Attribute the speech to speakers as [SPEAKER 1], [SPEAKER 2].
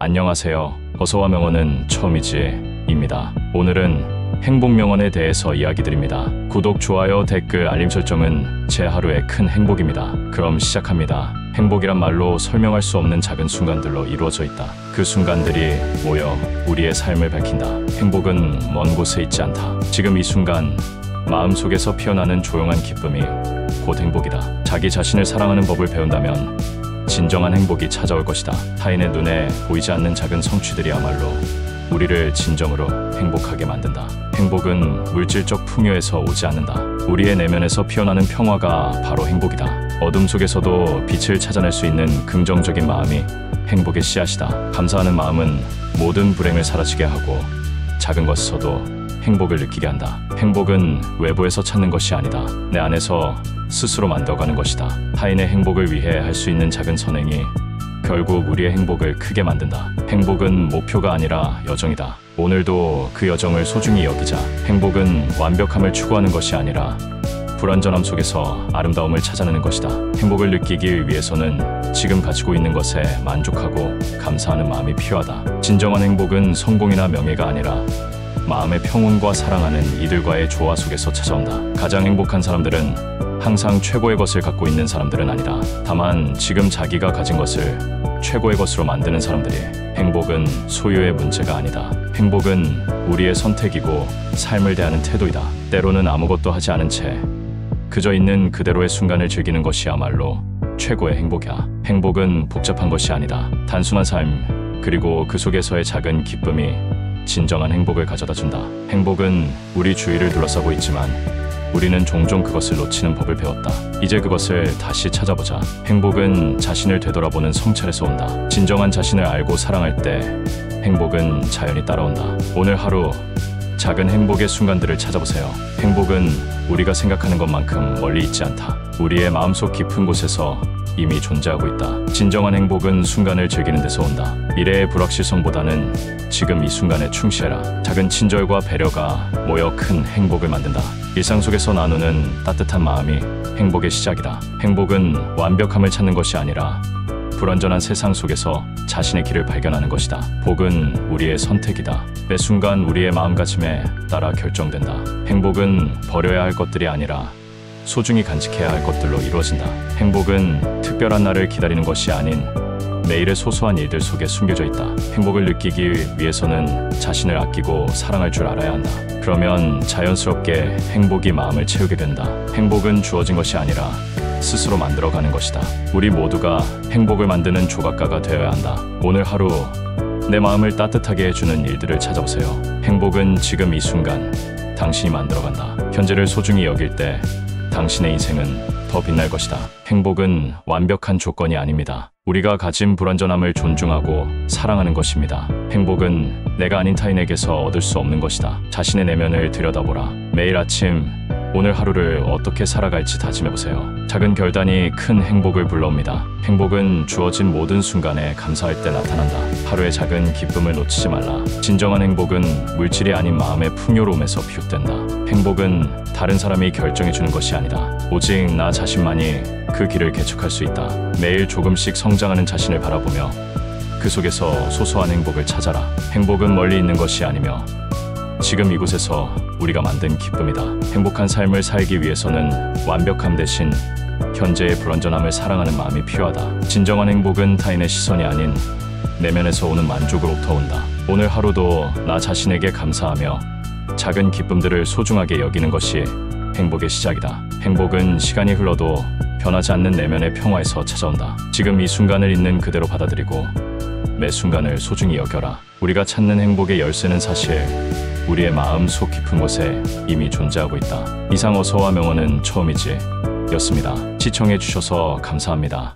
[SPEAKER 1] 안녕하세요. 어서와 명언은 처음이지 입니다. 오늘은 행복 명언에 대해서 이야기 드립니다. 구독, 좋아요, 댓글, 알림 설정은 제 하루의 큰 행복입니다. 그럼 시작합니다. 행복이란 말로 설명할 수 없는 작은 순간들로 이루어져 있다. 그 순간들이 모여 우리의 삶을 밝힌다. 행복은 먼 곳에 있지 않다. 지금 이 순간 마음속에서 피어나는 조용한 기쁨이 곧 행복이다. 자기 자신을 사랑하는 법을 배운다면 진정한 행복이 찾아올 것이다. 타인의 눈에 보이지 않는 작은 성취들이야말로 우리를 진정으로 행복하게 만든다. 행복은 물질적 풍요에서 오지 않는다. 우리의 내면에서 피어나는 평화가 바로 행복이다. 어둠 속에서도 빛을 찾아낼 수 있는 긍정적인 마음이 행복의 씨앗이다. 감사하는 마음은 모든 불행을 사라지게 하고 작은 것에서도 행복을 느끼게 한다. 행복은 외부에서 찾는 것이 아니다. 내 안에서 스스로 만들어가는 것이다. 타인의 행복을 위해 할 수 있는 작은 선행이 결국 우리의 행복을 크게 만든다. 행복은 목표가 아니라 여정이다. 오늘도 그 여정을 소중히 여기자. 행복은 완벽함을 추구하는 것이 아니라 불완전함 속에서 아름다움을 찾아내는 것이다. 행복을 느끼기 위해서는 지금 가지고 있는 것에 만족하고 감사하는 마음이 필요하다. 진정한 행복은 성공이나 명예가 아니라 마음의 평온과 사랑하는 이들과의 조화 속에서 찾아온다. 가장 행복한 사람들은 항상 최고의 것을 갖고 있는 사람들은 아니다. 다만 지금 자기가 가진 것을 최고의 것으로 만드는 사람들이. 행복은 소유의 문제가 아니다. 행복은 우리의 선택이고 삶을 대하는 태도이다. 때로는 아무것도 하지 않은 채 그저 있는 그대로의 순간을 즐기는 것이야말로 최고의 행복이야. 행복은 복잡한 것이 아니다. 단순한 삶, 그리고 그 속에서의 작은 기쁨이 진정한 행복을 가져다 준다. 행복은 우리 주위를 둘러싸고 있지만 우리는 종종 그것을 놓치는 법을 배웠다. 이제 그것을 다시 찾아보자. 행복은 자신을 되돌아보는 성찰에서 온다. 진정한 자신을 알고 사랑할 때 행복은 자연히 따라온다. 오늘 하루 작은 행복의 순간들을 찾아보세요. 행복은 우리가 생각하는 것만큼 멀리 있지 않다. 우리의 마음속 깊은 곳에서 이미 존재하고 있다. 진정한 행복은 순간을 즐기는 데서 온다. 미래의 불확실성보다는 지금 이 순간에 충실해라. 작은 친절과 배려가 모여 큰 행복을 만든다. 일상 속에서 나누는 따뜻한 마음이 행복의 시작이다. 행복은 완벽함을 찾는 것이 아니라 불완전한 세상 속에서 자신의 길을 발견하는 것이다. 복은 우리의 선택이다. 매 순간 우리의 마음가짐에 따라 결정된다. 행복은 버려야 할 것들이 아니라 소중히 간직해야 할 것들로 이루어진다. 행복은 특별한 날을 기다리는 것이 아닌 매일의 소소한 일들 속에 숨겨져 있다. 행복을 느끼기 위해서는 자신을 아끼고 사랑할 줄 알아야 한다. 그러면 자연스럽게 행복이 마음을 채우게 된다. 행복은 주어진 것이 아니라 스스로 만들어가는 것이다. 우리 모두가 행복을 만드는 조각가가 되어야 한다. 오늘 하루 내 마음을 따뜻하게 해주는 일들을 찾아보세요. 행복은 지금 이 순간 당신이 만들어간다. 현재를 소중히 여길 때 당신의 인생은 더 빛날 것이다. 행복은 완벽한 조건이 아닙니다. 우리가 가진 불완전함을 존중하고 사랑하는 것입니다. 행복은 내가 아닌 타인에게서 얻을 수 없는 것이다. 자신의 내면을 들여다보라. 매일 아침 오늘 하루를 어떻게 살아갈지 다짐해보세요. 작은 결단이 큰 행복을 불러옵니다. 행복은 주어진 모든 순간에 감사할 때 나타난다. 하루의 작은 기쁨을 놓치지 말라. 진정한 행복은 물질이 아닌 마음의 풍요로움에서 비롯된다. 행복은 다른 사람이 결정해주는 것이 아니다. 오직 나 자신만이 그 길을 개척할 수 있다. 매일 조금씩 성장하는 자신을 바라보며 그 속에서 소소한 행복을 찾아라. 행복은 멀리 있는 것이 아니며 지금 이곳에서 우리가 만든 기쁨이다. 행복한 삶을 살기 위해서는 완벽함 대신 현재의 불완전함을 사랑하는 마음이 필요하다. 진정한 행복은 타인의 시선이 아닌 내면에서 오는 만족으로부터 온다. 오늘 하루도 나 자신에게 감사하며 작은 기쁨들을 소중하게 여기는 것이 행복의 시작이다. 행복은 시간이 흘러도 변하지 않는 내면의 평화에서 찾아온다. 지금 이 순간을 있는 그대로 받아들이고 매 순간을 소중히 여겨라. 우리가 찾는 행복의 열쇠는 사실 우리의 마음 속 깊은 곳에 이미 존재하고 있다. 이상 어서와 명언은 처음이지 였습니다. 시청해주셔서 감사합니다.